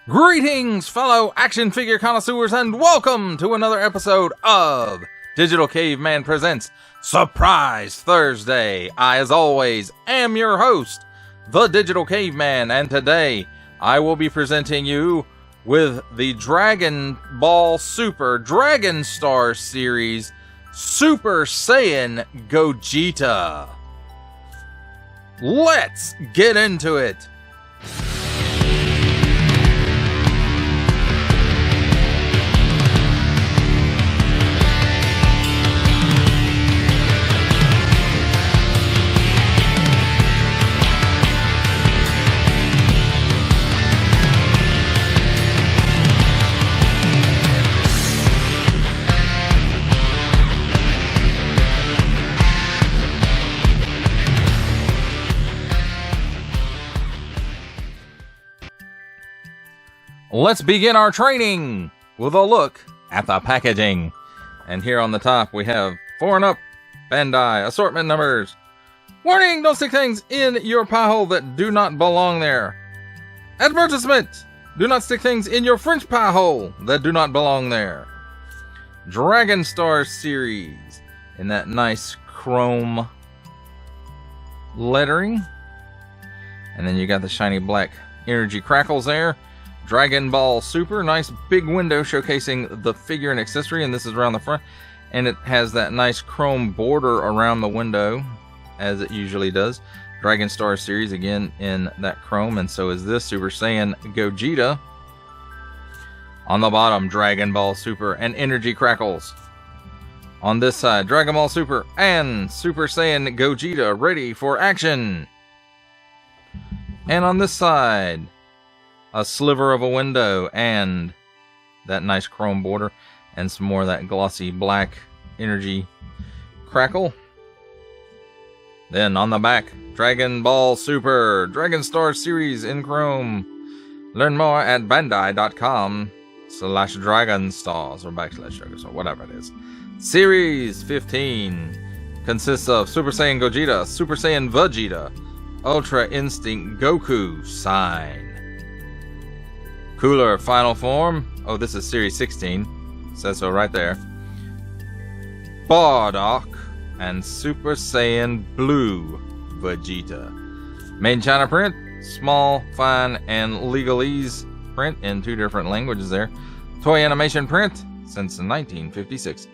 Greetings, fellow action figure connoisseurs, and welcome to another episode of Digital Caveman Presents Surprise Thursday. I, as always, am your host, the Digital Caveman, and today I will be presenting you with the Dragon Ball Super Dragon Star series Super Saiyan Gogeta. Let's get into it. Let's begin our training with a look at the packaging. And here on the top we have 4 and Up Bandai assortment numbers. Warning, don't stick things in your pie hole that do not belong there. Advertisement, do not stick things in your French pie hole that do not belong there. Dragon Star series in that nice chrome lettering. And then you got the shiny black energy crackles there. Dragon Ball Super, nice big window showcasing the figure and accessory, and this is around the front, and it has that nice chrome border around the window, as it usually does. Dragon Star series, again, in that chrome, and so is this Super Saiyan Gogeta. On the bottom, Dragon Ball Super and Energy Crackles. On this side, Dragon Ball Super and Super Saiyan Gogeta ready for action. And on this side, a sliver of a window and that nice chrome border and some more of that glossy black energy crackle. Then on the back, Dragon Ball Super Dragon Star series in chrome. Learn more at bandai.com/dragonstars or /dragons or whatever it is. Series 15 consists of Super Saiyan Gogeta, Super Saiyan Vegeta, Ultra Instinct Goku Sign, Cooler Final Form. Oh, this is Series 16. Says so right there. Bardock and Super Saiyan Blue Vegeta. Made in China print. Small, fine, and legalese print in 2 different languages there. Toy animation print since 1956.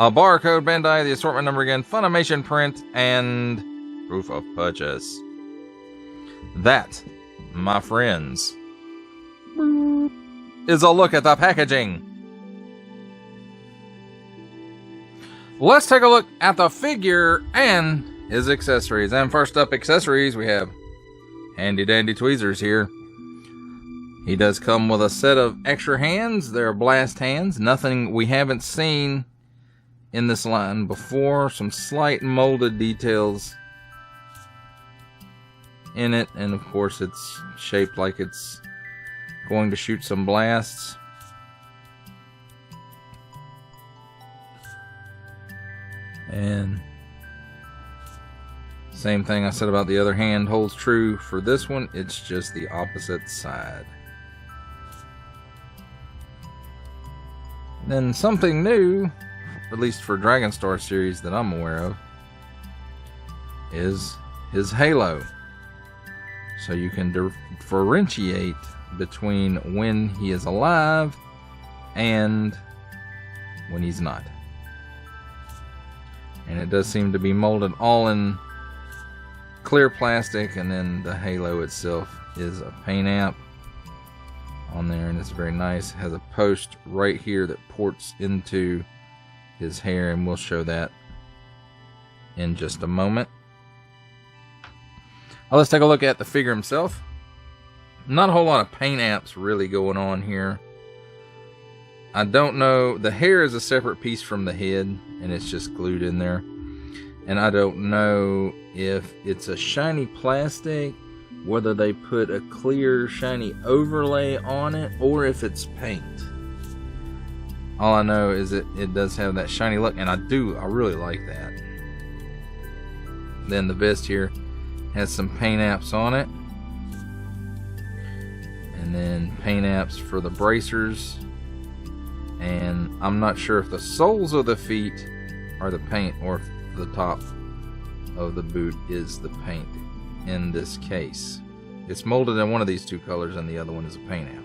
A barcode Bandai, the assortment number again, Funimation print, and proof of purchase. That, my friends, is a look at the packaging. Let's take a look at the figure and his accessories. And first up, accessories, we have handy dandy tweezers here. He does come with a set of extra hands. They're blast hands. Nothing we haven't seen in this line before. Some slight molded details in it. And of course it's shaped like it's going to shoot some blasts. And same thing I said about the other hand holds true for this one. It's just the opposite side. Then something new, at least for Dragon Star series that I'm aware of, is his halo. So you can differentiate between when he is alive and when he's not. And it does seem to be molded all in clear plastic, and then the halo itself is a paint app on there, and it's very nice. It has a post right here that ports into his hair, and we'll show that in just a moment. Let's take a look at the figure himself. Not a whole lot of paint apps really going on here. I don't know. The hair is a separate piece from the head, and it's just glued in there. And I don't know if it's a shiny plastic, whether they put a clear shiny overlay on it, or if it's paint. All I know is it does have that shiny look, and I really like that. Then the vest here has some paint apps on it. And then paint apps for the bracers. And I'm not sure if the soles of the feet are the paint or if the top of the boot is the paint in this case. It's molded in one of these two colors and the other one is a paint app.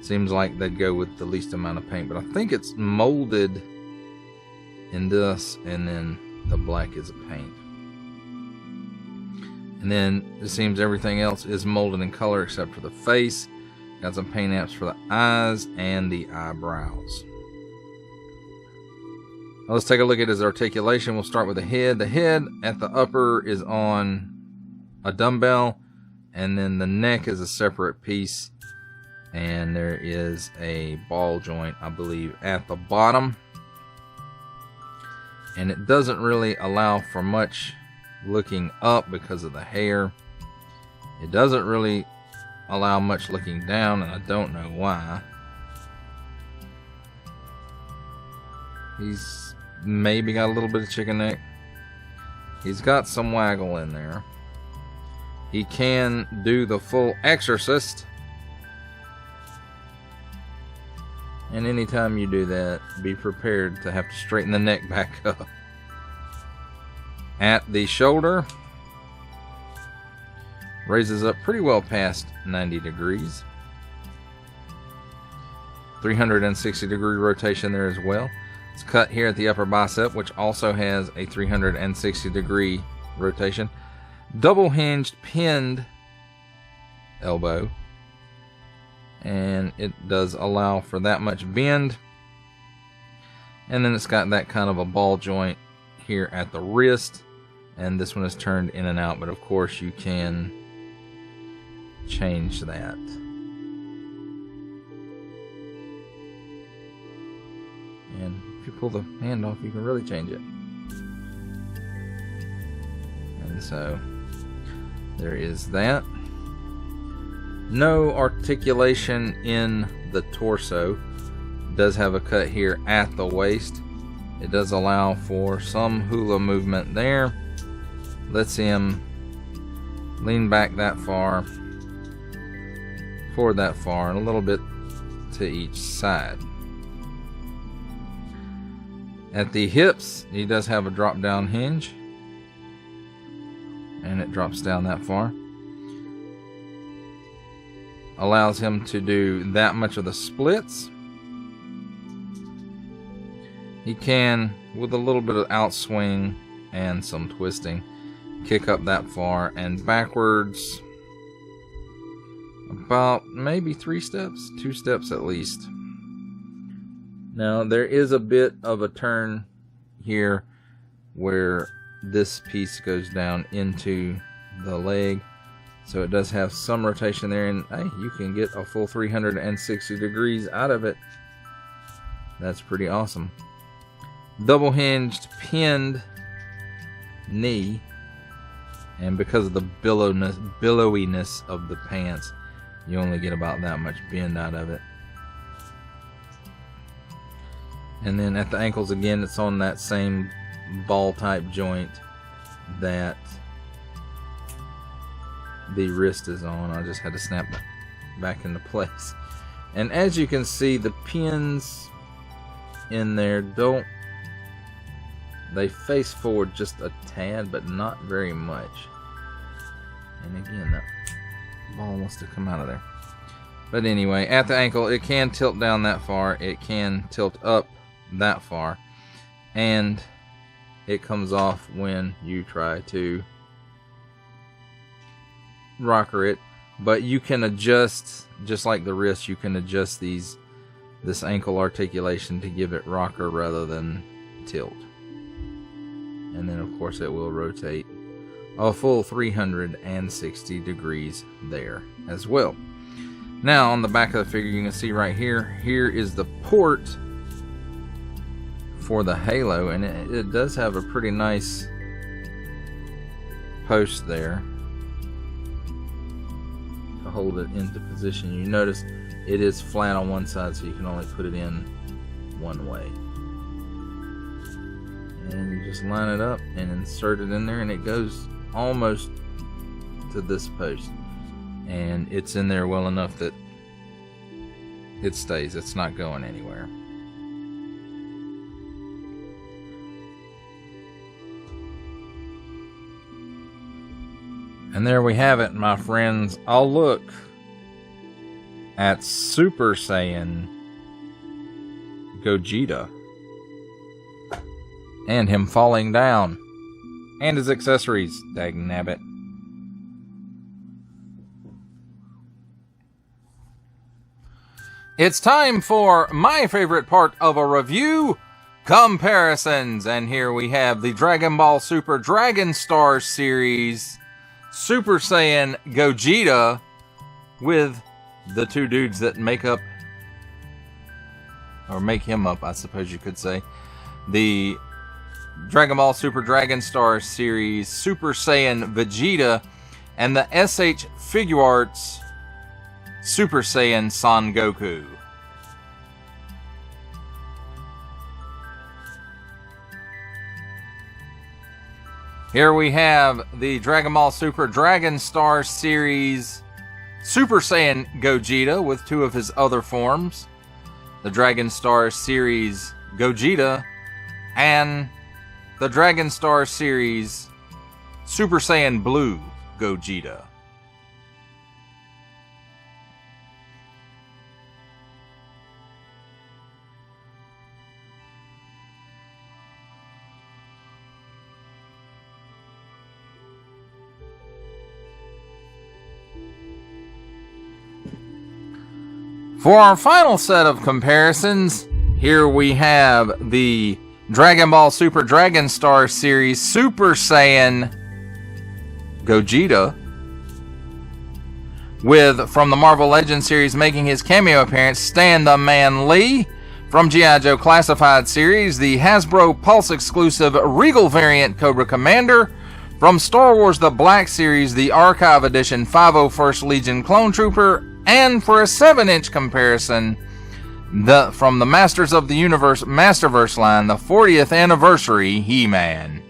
Seems like they'd go with the least amount of paint, but I think it's molded in this, and then the black is a paint. And then it seems everything else is molded in color except for the face. Got some paint apps for the eyes and the eyebrows. Now let's take a look at his articulation. We'll start with the head. The head at the upper is on a dumbbell, and then the neck is a separate piece, and there is a ball joint, I believe, at the bottom. And it doesn't really allow for much looking up because of the hair. It doesn't really allow much looking down, and I don't know why. He's maybe got a little bit of chicken neck. He's got some waggle in there. He can do the full exorcist. And anytime you do that, be prepared to have to straighten the neck back up. At the shoulder, raises up pretty well past 90 degrees. 360 degree rotation there as well. It's cut here at the upper bicep, which also has a 360 degree rotation. Double hinged pinned elbow, and it does allow for that much bend. And then it's got that kind of a ball joint here at the wrist, and this one is turned in and out, but of course you can change that. And if you pull the hand off, you can really change it. And so there is that. No articulation in the torso. It does have a cut here at the waist. It does allow for some hula movement there. Lets him lean back that far, forward that far, and a little bit to each side. At the hips, he does have a drop down hinge, and it drops down that far. Allows him to do that much of the splits. He can, with a little bit of outswing and some twisting, kick up that far and backwards about maybe 3 steps, 2 steps at least. Now there is a bit of a turn here where this piece goes down into the leg, so it does have some rotation there, and hey, you can get a full 360 degrees out of it. That's pretty awesome. Double hinged pinned knee, and because of the billowiness of the pants, you only get about that much bend out of it. And then at the ankles again, it's on that same ball type joint that the wrist is on. I just had to snap that back into place. And as you can see, the pins in there they face forward just a tad, but not very much. And again, that ball wants to come out of there. But anyway, at the ankle, it can tilt down that far. It can tilt up that far. And it comes off when you try to rocker it. But you can adjust, just like the wrist, you can adjust this ankle articulation to give it rocker rather than tilt. And then of course it will rotate a full 360 degrees there as well. Now on the back of the figure, you can see right here, here is the port for the halo, and it does have a pretty nice post there to hold it into position. You notice it is flat on one side, so you can only put it in one way. And you just line it up and insert it in there, and it goes almost to this post. and it's in there well enough that it stays. It's not going anywhere. And there we have it, my friends. I'll look at Super Saiyan Gogeta and him falling down and his accessories. Dagnabbit. It's time for my favorite part of a review, comparisons. And here we have the Dragon Ball Super Dragon Star series Super Saiyan Gogeta with the two dudes that make up, or make him up, I suppose you could say, the Dragon Ball Super Dragon Star series Super Saiyan Vegeta and the SH Figuarts Super Saiyan Son Goku. Here we have the Dragon Ball Super Dragon Star series Super Saiyan Gogeta with two of his other forms, the Dragon Star series Gogeta and the Dragon Star series Super Saiyan Blue Gogeta. For our final set of comparisons, here we have the Dragon Ball Super Dragon Star series Super Saiyan Gogeta with, from the Marvel Legends series, making his cameo appearance, Stan the Man Lee. From G.I. Joe Classified series, the Hasbro Pulse exclusive Regal variant Cobra Commander. From Star Wars The Black Series, the Archive Edition 501st Legion Clone Trooper. And for a 7-inch comparison, from the Masters of the Universe Masterverse line, the 40th anniversary He-Man.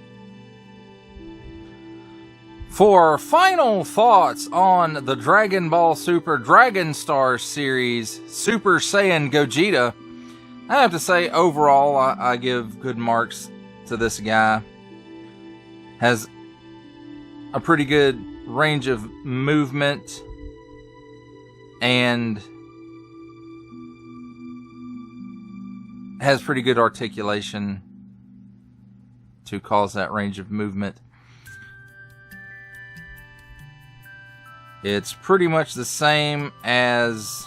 For final thoughts on the Dragon Ball Super Dragon Star series Super Saiyan Gogeta, I have to say overall I give good marks to this guy. Has a pretty good range of movement and has pretty good articulation to cause that range of movement. It's pretty much the same as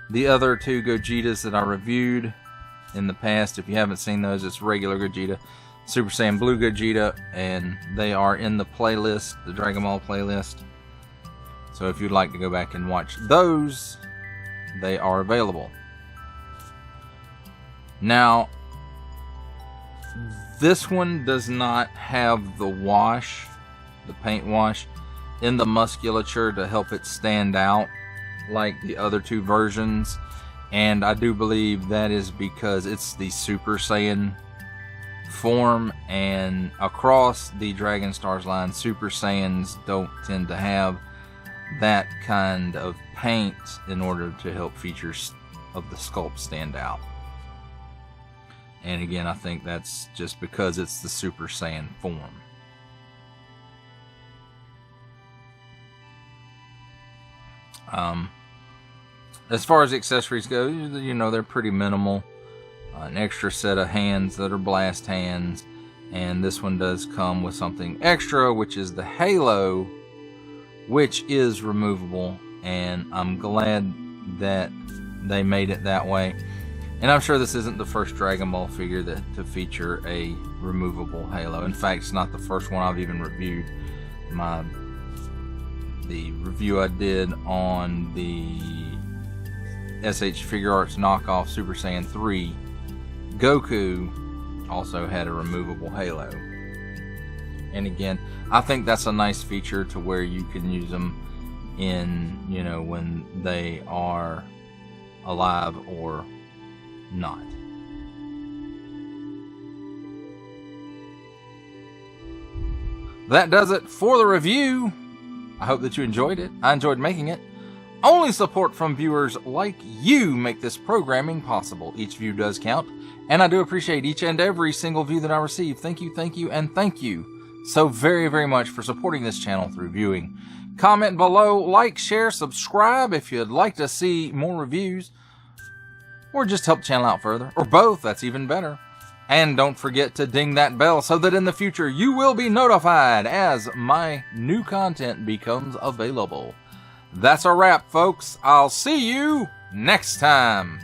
the other two Gogetas that I reviewed in the past. If you haven't seen those, it's regular Gogeta, Super Saiyan Blue Gogeta, and they are in the playlist, the Dragon Ball playlist. So if you'd like to go back and watch those, they are available. Now, this one does not have the wash, the paint wash, in the musculature to help it stand out like the other two versions. And I do believe that is because it's the Super Saiyan form, and across the Dragon Stars line, Super Saiyans don't tend to have that kind of paint in order to help features of the sculpt stand out. And again, I think that's just because it's the Super Saiyan form. As far as accessories go, you know, they're pretty minimal. An extra set of hands that are blast hands, and this one does come with something extra, which is the halo, which is removable, and I'm glad that they made it that way. And I'm sure this isn't the first Dragon Ball figure to feature a removable halo. In fact, it's not the first one I've even reviewed. The review I did on the SH Figuarts knockoff Super Saiyan 3 Goku also had a removable halo. And again, I think that's a nice feature to where you can use them in, you know, when they are alive or not. That does it for the review. I hope that you enjoyed it. I enjoyed making it. Only support from viewers like you make this programming possible. Each view does count, and I do appreciate each and every single view that I receive. Thank you, and thank you so very, very much for supporting this channel through viewing. Comment below, like, share, subscribe if you'd like to see more reviews, or just help the channel out further, or both, that's even better. And don't forget to ding that bell so that in the future you will be notified as my new content becomes available. That's a wrap, folks. I'll see you next time.